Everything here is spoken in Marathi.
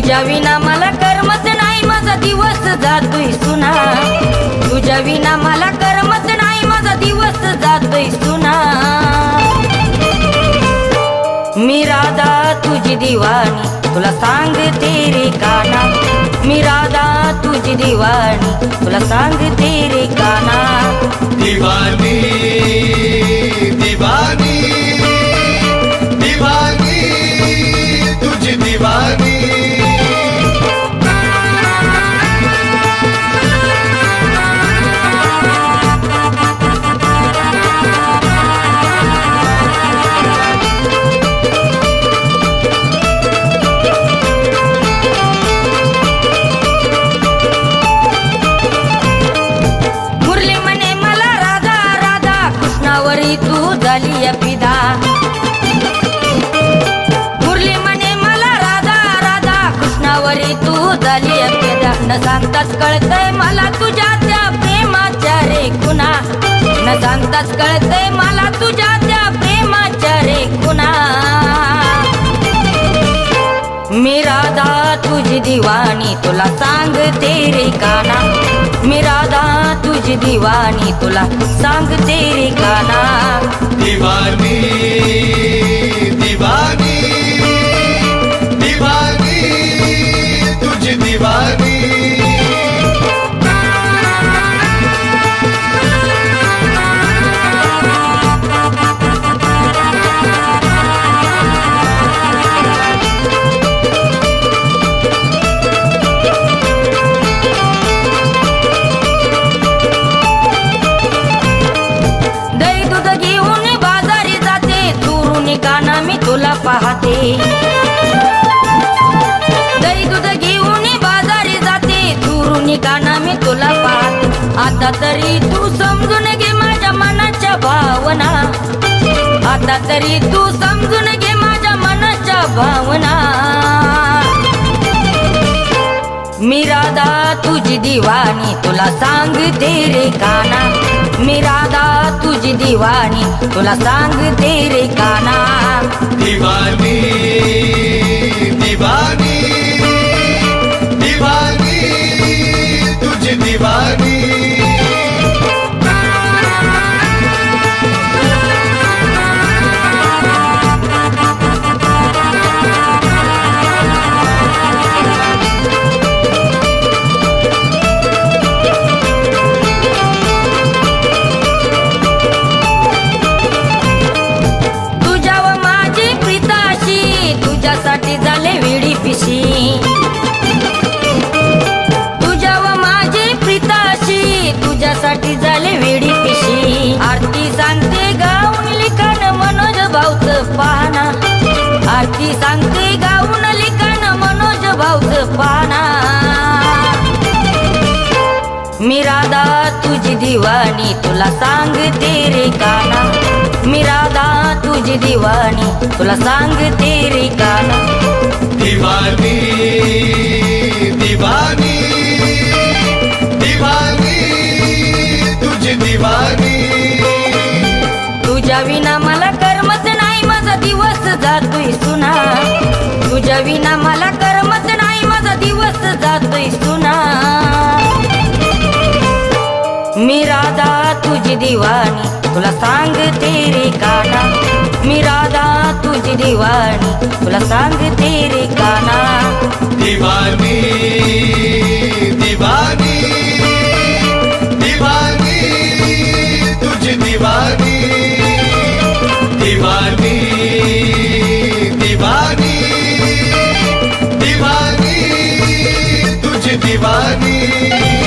तुझ्या विना मला करमत नाही माझा दिवस जातोय सुना तुझ्या विना मला करमत नाही माझा दिवस जातोय सुना मी राधा तुझी दिवाणी तुला सांगते रे काना मी राधा तुझी दिवाणी तुला सांगते रे काना दीवानी दीवानी दीवानी तुझी दीवानी तू झाली फिदा मुरली म्हणे मला राधा राधा कृष्णावरी तू झाली फिदा न सांगताच कळतंय मला तुझ्या त्या प्रेमाच्या रे खुना न सांगताच कळतंय मला तुझ्या त्या प्रेमाच्या रे खुना मी राधा तुझी दिवाणी तुला सांगते रे काना मी राधा तुझी दिवाणी तुला सांगते रे काना दीवानी दीवानी दीवानी तुझी दीवानी तुला पाहते दही दूध घेऊन बाजारी जाते दुरून काना मी तुला पाहते आता तरी तू समजून घे माझ्या मनाच्या भावना आता तरी तू समजून घे माझ्या मनाच्या भावना मी राधा तुझी दिवाणी तुला सांगते रे काना मी राधा तुझी दिवाणी तुला सांगते रे काना दीवानी दीवानी दीवानी तुझी दीवानी तुझ्यासाठी झाले वेडी पिशी तुझ्या व माझी प्रीताशी तुझ्यासाठी झाले वेडी पिशी आरती सांगते गाऊन लिखाण मनोज भाऊच पाहना आरती सांगते गाऊन लिखाण मनोज भाऊच पाहना मी राधा तुझी दिवाणी तुला सांगते रे काना मी राधा तुझी दिवाणी तुला सांगते रे काना दीवानी दीवानी दीवानी तुझी दीवानी तुझ्या विना मला करमत नाही माझा दिवस जातोय सुना तुझ्या विना मला करमत नाही माझा दिवस जातोय सुना मी राधा तुझी दिवाणी तुला सांगते रे काना मी राधा तुझी दिवाणी तुला सांगते रे काना दीवानी दीवानी दीवानी तुझी दीवानी दीवानी दीवानी दीवानी तुझी दीवानी